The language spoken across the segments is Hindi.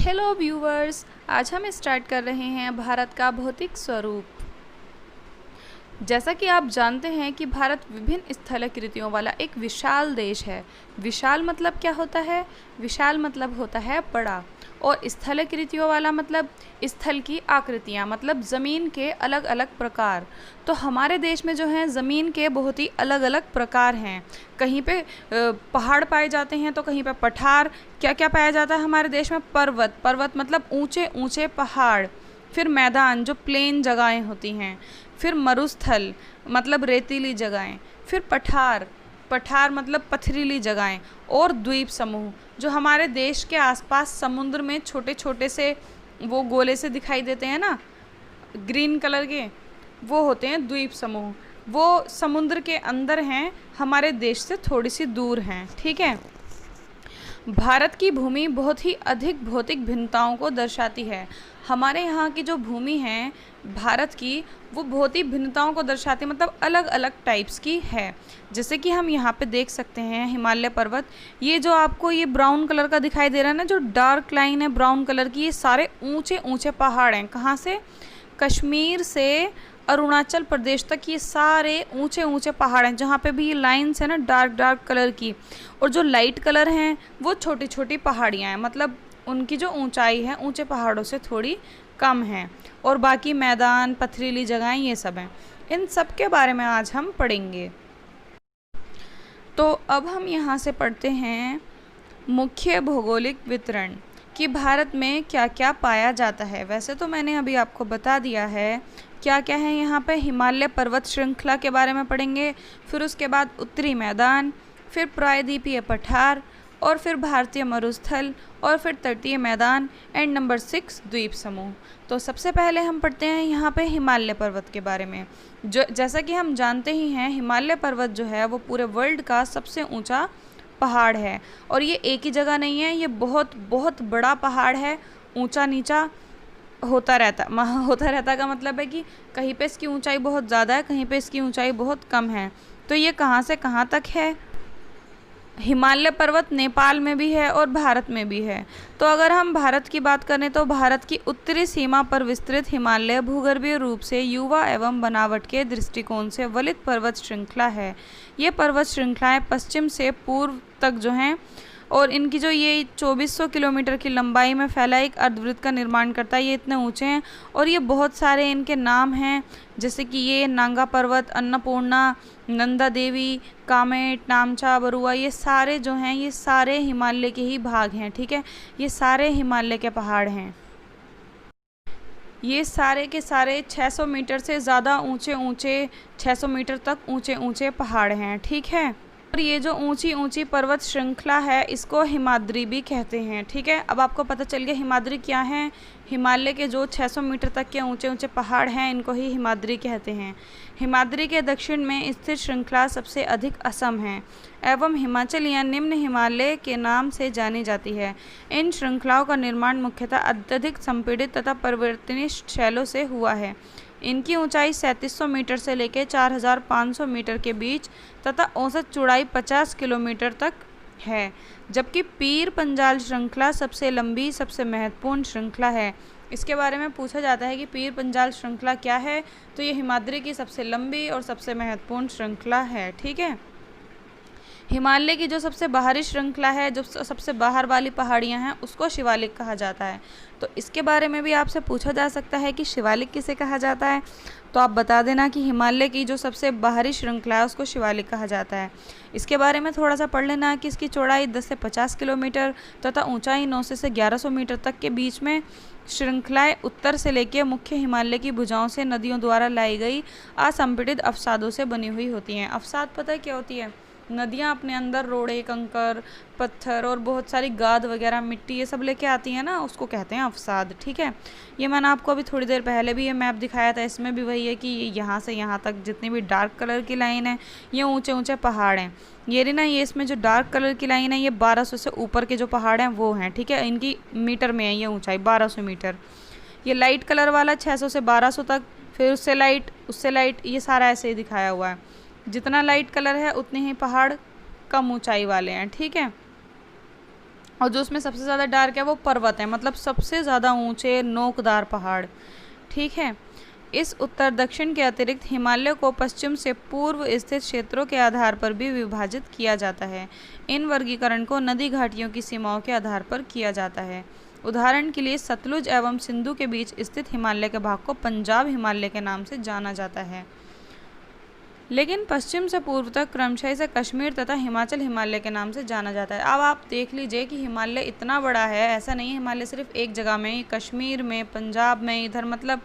हेलो व्यूवर्स, आज हम स्टार्ट कर रहे हैं भारत का भौतिक स्वरूप। जैसा कि आप जानते हैं कि भारत विभिन्न स्थलाकृतियों वाला एक विशाल देश है। विशाल मतलब क्या होता है? विशाल मतलब होता है बड़ा, और स्थलाकृतियों वाला मतलब स्थल की आकृतियाँ, मतलब ज़मीन के अलग अलग प्रकार। तो हमारे देश में जो है ज़मीन के बहुत ही अलग अलग प्रकार हैं। कहीं पे पहाड़ पाए जाते हैं तो कहीं पे पठार। क्या क्या पाया जाता है हमारे देश में? पर्वत। पर्वत मतलब ऊंचे ऊंचे पहाड़। फिर मैदान जो प्लेन जगहें होती हैं। फिर मरुस्थल मतलब रेतीली जगहें। फिर पठार। पठार मतलब पथरीली जगहें। और द्वीप समूह जो हमारे देश के आसपास समुद्र में छोटे छोटे से वो गोले से दिखाई देते हैं ना, ग्रीन कलर के, वो होते हैं द्वीप समूह। वो समुद्र के अंदर हैं, हमारे देश से थोड़ी सी दूर हैं। ठीक है। भारत की भूमि बहुत ही अधिक भौतिक भिन्नताओं को दर्शाती है। हमारे यहाँ की जो भूमि है भारत की, वो भौतिक भिन्नताओं को दर्शाती, मतलब अलग अलग टाइप्स की है। जैसे कि हम यहाँ पे देख सकते हैं हिमालय पर्वत। ये जो आपको ये ब्राउन कलर का दिखाई दे रहा है ना, जो डार्क लाइन है ब्राउन कलर की, ये सारे ऊंचे ऊंचे पहाड़ हैं। कहाँ से? कश्मीर से अरुणाचल प्रदेश तक ये सारे ऊंचे ऊंचे पहाड़ हैं, जहाँ पे भी ये लाइन्स है ना डार्क डार्क कलर की। और जो लाइट कलर हैं वो छोटी छोटी पहाड़ियाँ हैं, मतलब उनकी जो ऊंचाई है ऊंचे पहाड़ों से थोड़ी कम है। और बाकी मैदान, पथरीली जगहें, ये सब हैं। इन सब के बारे में आज हम पढ़ेंगे। तो अब हम यहाँ से पढ़ते हैं मुख्य भौगोलिक वितरण कि भारत में क्या क्या पाया जाता है। वैसे तो मैंने अभी आपको बता दिया है क्या क्या है यहाँ पे। हिमालय पर्वत श्रृंखला के बारे में पढ़ेंगे, फिर उसके बाद उत्तरी मैदान, फिर प्रायद्वीपीय पठार, और फिर भारतीय मरुस्थल, और फिर तटीय मैदान, एंड नंबर 6 द्वीप समूह। तो सबसे पहले हम पढ़ते हैं यहाँ पे हिमालय पर्वत के बारे में। जो जैसा कि हम जानते ही हैं, हिमालय पर्वत जो है वो पूरे वर्ल्ड का सबसे ऊंचा पहाड़ है। और ये एक ही जगह नहीं है, ये बहुत बहुत बड़ा पहाड़ है। ऊंचा नीचा होता रहता का मतलब है कि कहीं पे इसकी ऊंचाई बहुत ज़्यादा है, कहीं पे इसकी ऊंचाई बहुत कम है। तो ये कहाँ से कहाँ तक है? हिमालय पर्वत नेपाल में भी है और भारत में भी है। तो अगर हम भारत की बात करें तो भारत की उत्तरी सीमा पर विस्तृत हिमालय भूगर्भीय रूप से युवा एवं बनावट के दृष्टिकोण से वलित पर्वत श्रृंखला है। ये पर्वत श्रृंखलाएं पश्चिम से पूर्व तक जो हैं, और इनकी जो ये 2400 किलोमीटर की लंबाई में फैला एक अर्धवृत्त का निर्माण करता है। ये इतने ऊंचे हैं और ये बहुत सारे इनके नाम हैं, जैसे कि ये नांगा पर्वत, अन्नपूर्णा, नंदा देवी, कामेट, नामचा, बरुआ, ये सारे जो हैं ये सारे हिमालय के ही भाग हैं। ठीक है, ये सारे हिमालय के पहाड़ हैं। ये सारे के सारे 600 मीटर से ज़्यादा ऊंचे 600 मीटर तक ऊंचे पहाड़ हैं। ठीक है। और ये जो ऊंची ऊंची पर्वत श्रृंखला है इसको हिमाद्री भी कहते हैं। ठीक है, अब आपको पता चल गया हिमाद्री क्या है। हिमालय के जो 600 मीटर तक के ऊंचे ऊंचे पहाड़ हैं इनको ही हिमाद्री कहते हैं। हिमाद्री के दक्षिण में स्थित श्रृंखला सबसे अधिक असम है एवं हिमाचल या निम्न हिमालय के नाम से जानी जाती है। इन श्रृंखलाओं का निर्माण मुख्यतः अत्यधिक संपीड़ित तथा परिवर्तनीय शैलों से हुआ है। इनकी ऊंचाई 3700 मीटर से लेकर 4500 मीटर के बीच तथा औसत चौड़ाई 50 किलोमीटर तक है, जबकि पीर पंजाल श्रृंखला सबसे लंबी, सबसे महत्वपूर्ण श्रृंखला है। इसके बारे में पूछा जाता है कि पीर पंजाल श्रृंखला क्या है, तो ये हिमाद्री की सबसे लंबी और सबसे महत्वपूर्ण श्रृंखला है। ठीक है। हिमालय की जो सबसे बाहरी श्रृंखला है, जो सबसे बाहर वाली पहाड़ियाँ हैं, उसको शिवालिक कहा जाता है। तो इसके बारे में भी आपसे पूछा जा सकता है कि शिवालिक किसे कहा जाता है, तो आप बता देना कि हिमालय की जो सबसे बाहरी श्रृंखला है उसको शिवालिक कहा जाता है। इसके बारे में थोड़ा सा पढ़ लेना कि इसकी चौड़ाई 10 से 50 किलोमीटर तथा ऊंचाई 900 से 1100 मीटर तक के बीच में श्रृंखलाएं उत्तर से लेकर मुख्य हिमालय की भुजाओं से नदियों द्वारा लाई गई असंपीड़ित अवसादों से बनी हुई होती हैं। अवसाद पता है क्या होती है? नदियाँ अपने अंदर रोड़े, कंकर, पत्थर और बहुत सारी गाद वगैरह, मिट्टी, ये सब लेके आती हैं ना, उसको कहते हैं अवसाद। ठीक है। ये मैंने आपको अभी थोड़ी देर पहले भी ये मैप दिखाया था, इसमें भी वही है कि यहाँ से यहाँ तक जितनी भी डार्क कलर की लाइन है ये ऊंचे ऊंचे पहाड़ हैं। ये रही ना, ये इसमें जो डार्क कलर की लाइन है ये 1200 से ऊपर के जो पहाड़ हैं वो हैं। ठीक है, इनकी मीटर में है ये ऊँचाई 1200 मीटर। ये लाइट कलर वाला 600 से 1200 तक, फिर उससे लाइट, ये सारा ऐसे ही दिखाया हुआ है। जितना लाइट कलर है उतने ही पहाड़ कम ऊंचाई वाले हैं। ठीक है। और जो उसमें सबसे ज़्यादा डार्क है वो पर्वत है, मतलब सबसे ज़्यादा ऊंचे नोकदार पहाड़। ठीक है। इस उत्तर दक्षिण के अतिरिक्त हिमालय को पश्चिम से पूर्व स्थित क्षेत्रों के आधार पर भी विभाजित किया जाता है। इन वर्गीकरण को नदी घाटियों की सीमाओं के आधार पर किया जाता है। उदाहरण के लिए सतलुज एवं सिंधु के बीच स्थित हिमालय के भाग को पंजाब हिमालय के नाम से जाना जाता है, लेकिन पश्चिम से पूर्व तक क्रमशः इसे कश्मीर तथा हिमाचल हिमालय के नाम से जाना जाता है। अब आप देख लीजिए कि हिमालय इतना बड़ा है, ऐसा नहीं है हिमालय सिर्फ एक जगह में, कश्मीर में, पंजाब में, इधर मतलब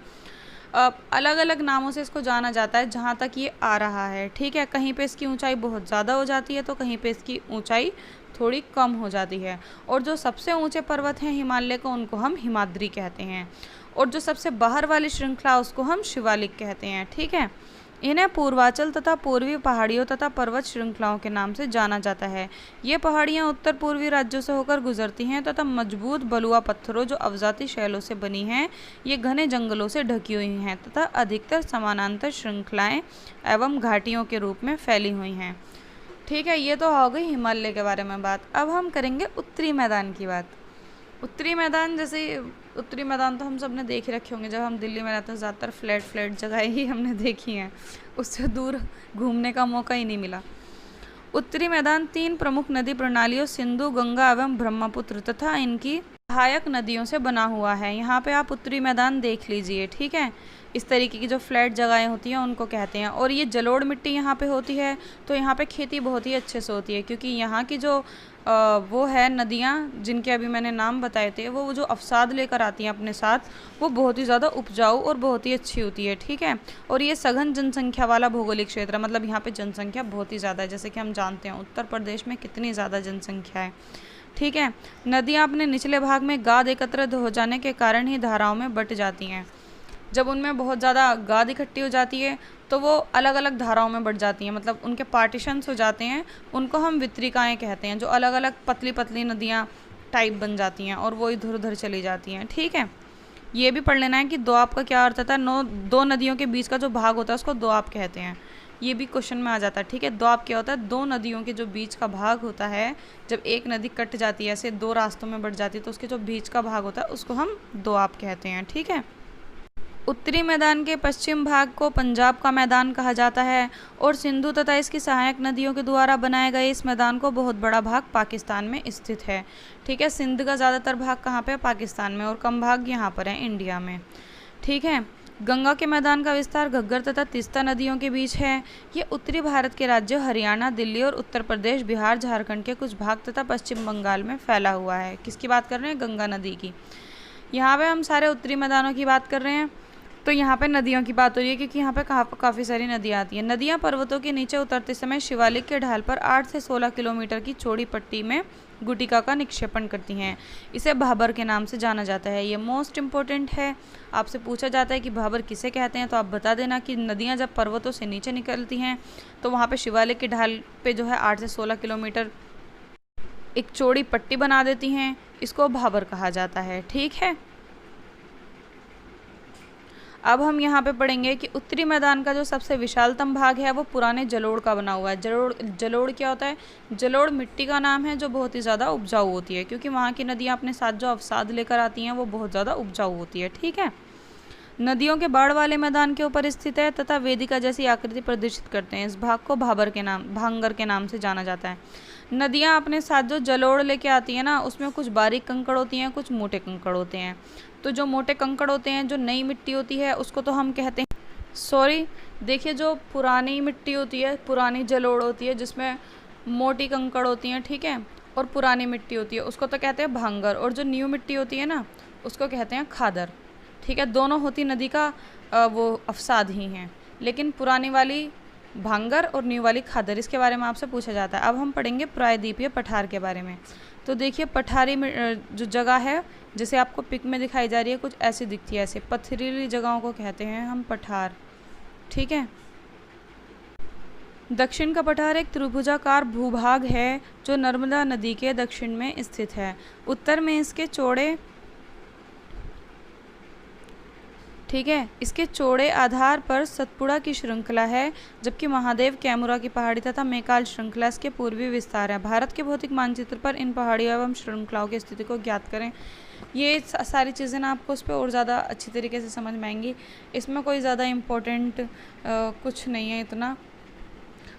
अलग अलग नामों से इसको जाना जाता है जहाँ तक ये आ रहा है। ठीक है। कहीं पे इसकी ऊंचाई बहुत ज़्यादा हो जाती है तो कहीं पे इसकी ऊंचाई थोड़ी कम हो जाती है। और जो सबसे ऊंचे पर्वत हैं हिमालय को, उनको हम हिमाद्री कहते हैं, और जो सबसे बाहर वाली श्रृंखला उसको हम शिवालिक कहते हैं। ठीक है। इन्हें पूर्वांचल तथा पूर्वी पहाड़ियों तथा पर्वत श्रृंखलाओं के नाम से जाना जाता है। ये पहाड़ियाँ उत्तर पूर्वी राज्यों से होकर गुजरती हैं तथा मजबूत बलुआ पत्थरों जो अवजाती शैलों से बनी हैं, ये घने जंगलों से ढकी हुई हैं तथा अधिकतर समानांतर श्रृंखलाएं एवं घाटियों के रूप में फैली हुई हैं। ठीक है। ये तो हो गई हिमालय के बारे में बात। अब हम करेंगे उत्तरी मैदान की बात। उत्तरी मैदान, जैसे उत्तरी मैदान तो हम सब ने देख ही रखे होंगे, जब हम दिल्ली में रहते हैं ज़्यादातर फ्लैट जगह ही हमने देखी हैं, उससे दूर घूमने का मौका ही नहीं मिला। उत्तरी मैदान 3 प्रमुख नदी प्रणालियों सिंधु, गंगा एवं ब्रह्मपुत्र तथा इनकी सहायक नदियों से बना हुआ है। यहाँ पे आप उत्तरी मैदान देख लीजिए। ठीक है। इस तरीके की जो फ्लैट जगहें होती हैं उनको कहते हैं। और ये जलोढ़ मिट्टी यहाँ पे होती है, तो यहाँ पे खेती बहुत ही अच्छे से होती है, क्योंकि यहाँ की जो वो है नदियाँ जिनके अभी मैंने नाम बताए थे, वो जो अवसाद लेकर आती हैं अपने साथ, वो बहुत ही ज़्यादा उपजाऊ और बहुत ही अच्छी होती है। ठीक है। और ये सघन जनसंख्या वाला भौगोलिक क्षेत्र है, मतलब यहाँ पे जनसंख्या बहुत ही ज़्यादा है। जैसे कि हम जानते हैं उत्तर प्रदेश में कितनी ज़्यादा जनसंख्या है। ठीक है। नदियाँ अपने निचले भाग में गाद एकत्रित हो जाने के कारण ही धाराओं में बट जाती हैं। जब उनमें बहुत ज़्यादा गाद इकट्ठी हो जाती है तो वो अलग अलग धाराओं में बढ़ जाती हैं, मतलब उनके पार्टीशंस हो जाते हैं, उनको हम वितरिकाएँ कहते हैं, जो अलग अलग पतली पतली नदियाँ टाइप बन जाती हैं और वो इधर उधर चली जाती हैं। ठीक है। ये भी पढ़ लेना है कि दोआब का क्या अर्थ होता है। दो नदियों के बीच का जो भाग होता है उसको दोआब कहते हैं। ये भी क्वेश्चन में आ जाता है। ठीक है। दोआब क्या होता है? दो नदियों के जो बीच का भाग होता है, जब एक नदी कट जाती है, ऐसे 2 रास्तों में बढ़ जाती है, तो उसके जो बीच का भाग होता है उसको हम दोआब कहते हैं। ठीक है। उत्तरी मैदान के पश्चिम भाग को पंजाब का मैदान कहा जाता है और सिंधु तथा इसकी सहायक नदियों के द्वारा बनाए गए इस मैदान को बहुत बड़ा भाग पाकिस्तान में स्थित है। ठीक है। सिंध का ज़्यादातर भाग कहाँ पे है? पाकिस्तान में, और कम भाग यहाँ पर है इंडिया में। ठीक है। गंगा के मैदान का विस्तार घग्गर तथा तीस्ता नदियों के बीच है। ये उत्तरी भारत के राज्यों हरियाणा, दिल्ली और उत्तर प्रदेश, बिहार, झारखंड के कुछ भाग तथा पश्चिम बंगाल में फैला हुआ है। किसकी बात कर रहे हैं? गंगा नदी की। यहाँ पे हम सारे उत्तरी मैदानों की बात कर रहे हैं, तो यहाँ पे नदियों की बात हो रही है, क्योंकि यहाँ पे काफ़ी सारी नदियाँ आती हैं। नदियाँ पर्वतों के नीचे उतरते समय शिवालिक के ढाल पर 8 से 16 किलोमीटर की चौड़ी पट्टी में गुटिका का निक्षेपण करती हैं। इसे भाबर के नाम से जाना जाता है। ये मोस्ट इम्पोर्टेंट है। आपसे पूछा जाता है कि भाबर किसे कहते हैं, तो आप बता देना कि नदियाँ जब पर्वतों से नीचे निकलती हैं तो वहाँ पे शिवालिक के ढाल पे जो है 8 से 16 किलोमीटर एक चौड़ी पट्टी बना देती हैं, इसको भाबर कहा जाता है। ठीक है। अब हम यहाँ पे पढ़ेंगे कि उत्तरी मैदान का जो सबसे विशालतम भाग है वो पुराने जलोढ़ का बना हुआ है। जलोढ़ क्या होता है? जलोढ़ मिट्टी का नाम है जो बहुत ही ज़्यादा उपजाऊ होती है, क्योंकि वहाँ की नदियाँ अपने साथ जो अवसाद लेकर आती हैं वो बहुत ज़्यादा उपजाऊ होती है। ठीक है। नदियों के बाढ़ वाले मैदान के ऊपर स्थित है तथा वेदिका जैसी आकृति प्रदर्शित करते हैं। इस भाग को भांगर के नाम से जाना जाता है। नदियाँ अपने साथ जो जलोढ़ लेके आती हैं ना, उसमें कुछ बारीक कंकड़ होती हैं, कुछ मोटे कंकड़ होते हैं। तो जो मोटे कंकड़ होते हैं, जो नई मिट्टी होती है, उसको तो हम कहते हैं देखिए, जो पुरानी मिट्टी होती है, पुरानी जलोढ़ होती है जिसमें मोटी कंकड़ होती हैं, ठीक है, और पुरानी मिट्टी होती है, उसको तो कहते हैं भांगर। और जो न्यू मिट्टी होती है ना, उसको कहते हैं खादर। ठीक है। दोनों होती नदी का वो अवसाद ही हैं, लेकिन पुरानी वाली भांगर और न्यू वाली खादर, इसके बारे में आपसे पूछा जाता है। अब हम पढ़ेंगे प्रायद्वीपीय पठार के बारे में। तो देखिए, पठारी में जो जगह है, जैसे आपको पिक में दिखाई जा रही है, कुछ ऐसी दिखती है, ऐसे पथरीली जगहों को कहते हैं हम पठार। ठीक है। दक्षिण का पठार एक त्रिभुजाकार भूभाग है जो नर्मदा नदी के दक्षिण में स्थित है। उत्तर में इसके चौड़े ठीक है। इसके चौड़े आधार पर सतपुड़ा की श्रृंखला है, जबकि महादेव कैमुरा की पहाड़ी तथा मेकाल श्रृंखला इसके पूर्वी विस्तार है। भारत के भौतिक मानचित्र पर इन पहाड़ियों एवं श्रृंखलाओं की स्थिति को ज्ञात करें। ये सारी चीज़ें ना आपको उस पर और ज़्यादा अच्छी तरीके से समझ में आएंगी। इसमें कोई ज़्यादा इम्पोर्टेंट कुछ नहीं है इतना।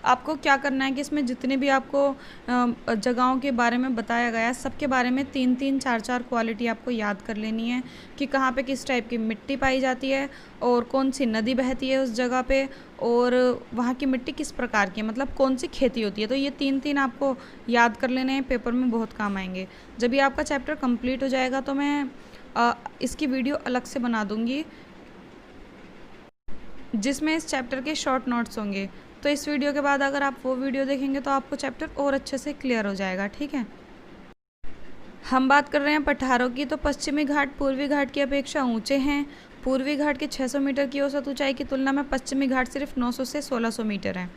आपको क्या करना है कि इसमें जितने भी आपको जगहों के बारे में बताया गया है, सबके बारे में 3-3, 4-4 क्वालिटी आपको याद कर लेनी है कि कहाँ पे किस टाइप की मिट्टी पाई जाती है और कौन सी नदी बहती है उस जगह पे, और वहाँ की मिट्टी किस प्रकार की है, मतलब कौन सी खेती होती है। तो ये 3-3 आपको याद कर लेने हैं, पेपर में बहुत काम आएंगे। जब ये आपका चैप्टर कंप्लीट हो जाएगा तो मैं इसकी वीडियो अलग से बना दूँगी जिसमें इस चैप्टर के शॉर्ट नोट्स होंगे। तो इस वीडियो के बाद अगर आप वो वीडियो देखेंगे तो आपको चैप्टर और अच्छे से क्लियर हो जाएगा। ठीक है। हम बात कर रहे हैं पठारों की। तो पश्चिमी घाट पूर्वी घाट की अपेक्षा ऊंचे हैं। पूर्वी घाट के 600 मीटर की औसत ऊंचाई की तुलना में पश्चिमी घाट सिर्फ 900 से 1600 मीटर है।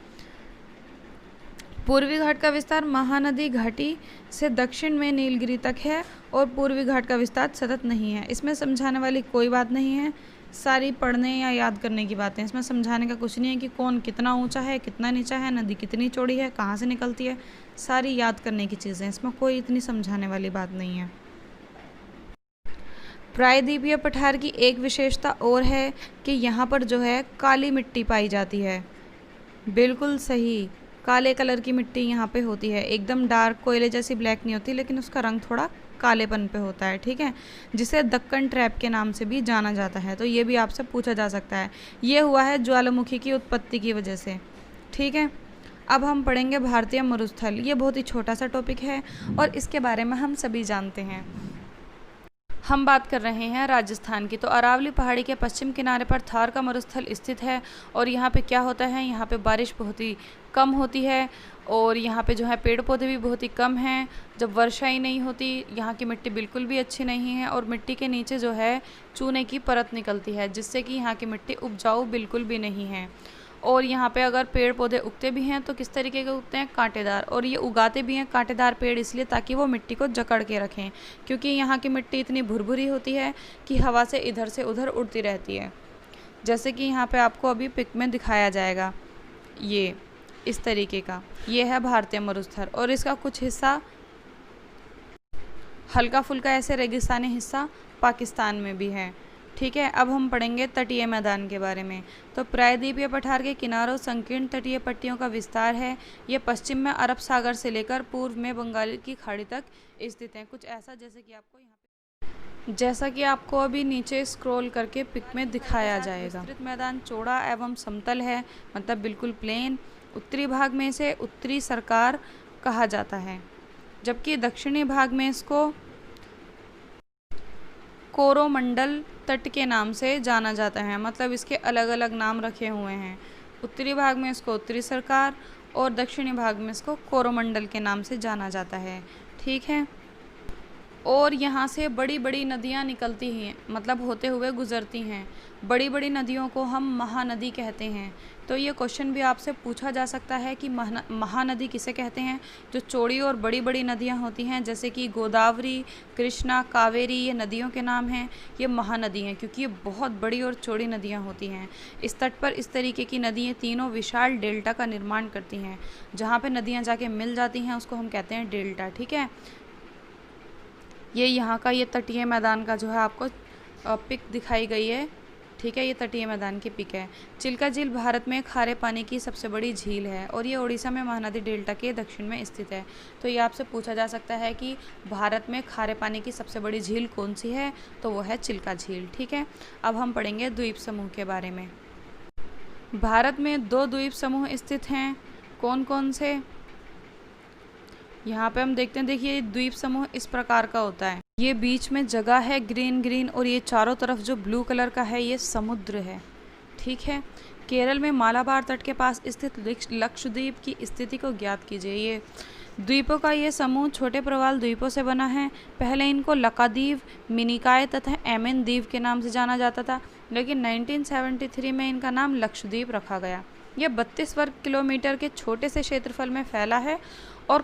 पूर्वी घाट का विस्तार महानदी घाटी से दक्षिण में नीलगिरी तक है और पूर्वी घाट का विस्तार सतत नहीं है। इसमें समझाने वाली कोई बात नहीं है, सारी पढ़ने या याद करने की बातें। इसमें समझाने का कुछ नहीं है कि कौन कितना ऊंचा है, कितना नीचा है, नदी कितनी चौड़ी है, कहाँ से निकलती है, सारी याद करने की चीज़ें। इसमें कोई इतनी समझाने वाली बात नहीं है। प्रायद्वीपीय पठार की एक विशेषता और है कि यहाँ पर जो है काली मिट्टी पाई जाती है। बिल्कुल सही, काले कलर की मिट्टी यहाँ पे होती है। एकदम डार्क कोयले जैसी ब्लैक नहीं होती, लेकिन उसका रंग थोड़ा कालेपन पे होता है। ठीक है, जिसे दक्कन ट्रैप के नाम से भी जाना जाता है। तो ये भी आपसे पूछा जा सकता है। ये हुआ है ज्वालामुखी की उत्पत्ति की वजह से। ठीक है, अब हम पढ़ेंगे भारतीय मरुस्थल। ये बहुत ही छोटा सा टॉपिक है और इसके बारे में हम सभी जानते हैं। हम बात कर रहे हैं राजस्थान की। तो अरावली पहाड़ी के पश्चिम किनारे पर थार का मरुस्थल स्थित है और यहाँ पे क्या होता है, यहाँ पे बारिश बहुत ही कम होती है और यहाँ पे जो है पेड़ पौधे भी बहुत ही कम हैं। जब वर्षा ही नहीं होती, यहाँ की मिट्टी बिल्कुल भी अच्छी नहीं है और मिट्टी के नीचे जो है चूने की परत निकलती है, जिससे कि यहाँ की मिट्टी उपजाऊ बिल्कुल भी नहीं है। और यहाँ पे अगर पेड़ पौधे उगते भी हैं तो किस तरीके के उगते हैं, कांटेदार। और ये उगाते भी हैं कांटेदार पेड़ इसलिए ताकि वो मिट्टी को जकड़ के रखें, क्योंकि यहाँ की मिट्टी इतनी भुरभुरी होती है कि हवा से इधर से उधर उड़ती रहती है। जैसे कि यहाँ पे आपको अभी पिक में दिखाया जाएगा, ये इस तरीके का ये है भारतीय मरुस्थल। और इसका कुछ हिस्सा हल्का फुल्का ऐसे रेगिस्तानी हिस्सा पाकिस्तान में भी है। ठीक है, अब हम पढ़ेंगे तटीय मैदान के बारे में। तो प्रायद्वीपीय पठार के किनारों संकीर्ण तटीय पट्टियों का विस्तार है। ये पश्चिम में अरब सागर से लेकर पूर्व में बंगाल की खाड़ी तक स्थित हैं। कुछ ऐसा जैसा कि आपको अभी नीचे स्क्रॉल करके पिक में दिखाया जाएगा। विस्तृत मैदान चौड़ा एवं समतल है, मतलब बिल्कुल प्लेन। उत्तरी भाग में इसे उत्तरी सरकार कहा जाता है, जबकि दक्षिणी भाग में इसको कोरोमंडल तट के नाम से जाना जाता है। मतलब इसके अलग अलग नाम रखे हुए हैं। उत्तरी भाग में इसको उत्तरी सरकार और दक्षिणी भाग में इसको कोरोमंडल के नाम से जाना जाता है। ठीक है, और यहाँ से बड़ी बड़ी नदियाँ निकलती हैं, मतलब होते हुए गुजरती हैं। बड़ी बड़ी नदियों को हम महानदी कहते हैं। तो ये क्वेश्चन भी आपसे पूछा जा सकता है कि महानदी किसे कहते हैं। जो चौड़ी और बड़ी बड़ी नदियाँ होती हैं, जैसे कि गोदावरी, कृष्णा, कावेरी, ये नदियों के नाम हैं। ये महानदी हैं क्योंकि ये बहुत बड़ी और चौड़ी नदियाँ होती हैं। इस तट पर इस तरीके की नदियाँ तीनों विशाल डेल्टा का निर्माण करती हैं। जहाँ पर नदियाँ जाके मिल जाती हैं उसको हम कहते हैं डेल्टा। ठीक है, ये यहाँ का ये तटीय मैदान का जो है आपको पिक दिखाई गई है। ठीक है, ये तटीय मैदान की पिक है। चिल्का झील भारत में खारे पानी की सबसे बड़ी झील है और ये उड़ीसा में महानदी डेल्टा के दक्षिण में स्थित है। तो ये आपसे पूछा जा सकता है कि भारत में खारे पानी की सबसे बड़ी झील कौन सी है, तो वो है चिल्का झील। ठीक है, अब हम पढ़ेंगे द्वीप समूह के बारे में। भारत में 2 द्वीप समूह स्थित हैं। कौन कौन से, यहाँ पे हम देखते हैं। देखिए, द्वीप समूह इस प्रकार का होता है। ये बीच में जगह है ग्रीन ग्रीन और ये चारों तरफ जो ब्लू कलर का है ये समुद्र है। ठीक है, केरल में मालाबार तट के पास स्थित लक्षद्वीप की स्थिति को ज्ञात कीजिए। ये द्वीपों का ये समूह छोटे प्रवाल द्वीपों से बना है। पहले इनको लकाद्वीप, मिनिकॉय तथा एमन द्वीप के नाम से जाना जाता था, लेकिन 1973 में इनका नाम लक्षद्वीप रखा गया। यह 32 वर्ग किलोमीटर के छोटे से क्षेत्रफल में फैला है और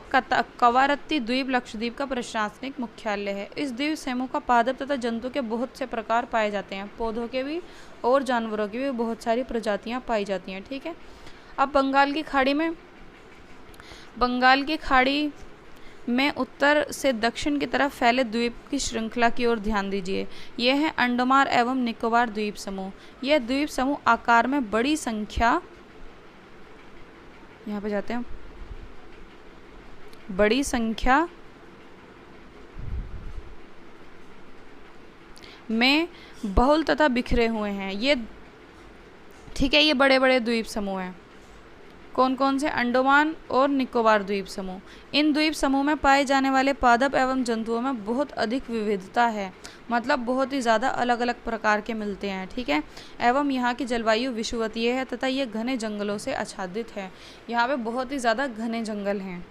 कवारत्ती द्वीप लक्षद्वीप का प्रशासनिक मुख्यालय है। इस द्वीप समूह का पादप तथा जंतु के बहुत से प्रकार पाए जाते हैं। पौधों के भी और जानवरों की भी बहुत सारी प्रजातियां पाई जाती हैं। ठीक है, अब बंगाल की खाड़ी में उत्तर से दक्षिण की तरफ फैले द्वीप की श्रृंखला की ओर ध्यान दीजिए। यह है अंडमान एवं निकोबार द्वीप समूह। यह द्वीप समूह आकार में बड़ी संख्या, यहाँ पे जाते हैं, बड़ी संख्या में बहुल तथा बिखरे हुए हैं। ये ठीक है, ये बड़े बड़े द्वीप समूह हैं। कौन कौन से? अंडमान और निकोबार द्वीप समूह। इन द्वीप समूह में पाए जाने वाले पादप एवं जंतुओं में बहुत अधिक विविधता है, मतलब बहुत ही ज़्यादा अलग अलग प्रकार के मिलते हैं। ठीक है, एवं यहाँ की जलवायु विषुवतीय है तथा ये घने जंगलों से आच्छादित है। यहाँ पे बहुत ही ज़्यादा घने जंगल हैं।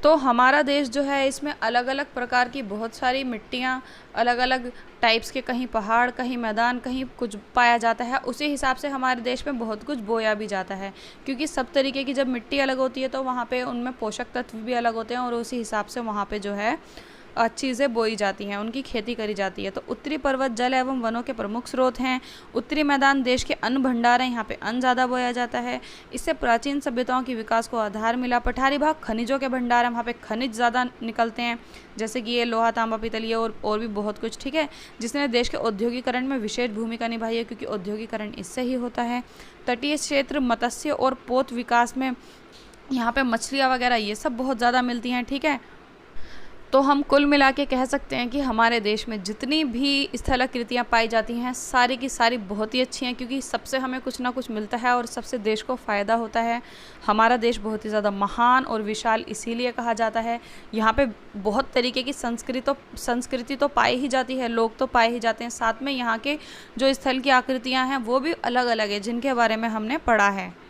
तो हमारा देश जो है, इसमें अलग अलग प्रकार की बहुत सारी मिट्टियाँ, अलग अलग टाइप्स के, कहीं पहाड़, कहीं मैदान, कहीं कुछ पाया जाता है। उसी हिसाब से हमारे देश में बहुत कुछ बोया भी जाता है, क्योंकि सब तरीके की जब मिट्टी अलग होती है तो वहाँ पे उनमें पोषक तत्व भी अलग होते हैं और उसी हिसाब से वहाँ पे जो है चीज़ें बोई जाती हैं, उनकी खेती करी जाती है। तो उत्तरी पर्वत जल एवं वनों के प्रमुख स्रोत हैं। उत्तरी मैदान देश के अन्न भंडार हैं, यहाँ पे अन्न ज़्यादा बोया जाता है। इससे प्राचीन सभ्यताओं के विकास को आधार मिला। पठारी भाग खनिजों के भंडार हैं, वहाँ पे खनिज ज़्यादा निकलते हैं, जैसे कि ये लोहा, तांबा, पीतल, ये और भी बहुत कुछ। ठीक है, जिसने देश के औद्योगिकरण में विशेष भूमिका निभाई है, क्योंकि औद्योगिकरण इससे ही होता है। तटीय क्षेत्र मत्स्य और पोत विकास में यहाँ पे मछलियाँ वगैरह ये सब बहुत ज़्यादा मिलती हैं। ठीक है, तो हम कुल मिला के कह सकते हैं कि हमारे देश में जितनी भी स्थलाकृतियाँ पाई जाती हैं, सारी की सारी बहुत ही अच्छी हैं, क्योंकि सबसे हमें कुछ ना कुछ मिलता है और सबसे देश को फ़ायदा होता है। हमारा देश बहुत ही ज़्यादा महान और विशाल इसीलिए कहा जाता है। यहाँ पे बहुत तरीके की संस्कृति तो पाई ही जाती है, लोग तो पाए ही जाते हैं। साथ में यहाँ के जो स्थल की आकृतियाँ हैं वो भी अलग अलग है, जिनके बारे में हमने पढ़ा है।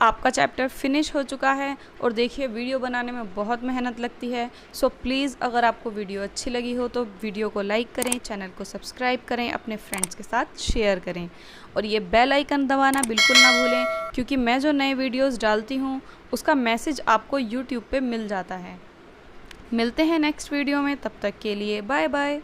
आपका चैप्टर फिनिश हो चुका है। और देखिए, वीडियो बनाने में बहुत मेहनत लगती है। सो प्लीज़, अगर आपको वीडियो अच्छी लगी हो तो वीडियो को लाइक करें, चैनल को सब्सक्राइब करें, अपने फ्रेंड्स के साथ शेयर करें और ये बेल आइकन दबाना बिल्कुल ना भूलें, क्योंकि मैं जो नए वीडियोज़ डालती हूँ उसका मैसेज आपको यूट्यूब पे मिल जाता है। मिलते हैं नेक्स्ट वीडियो में, तब तक के लिए बाय बाय।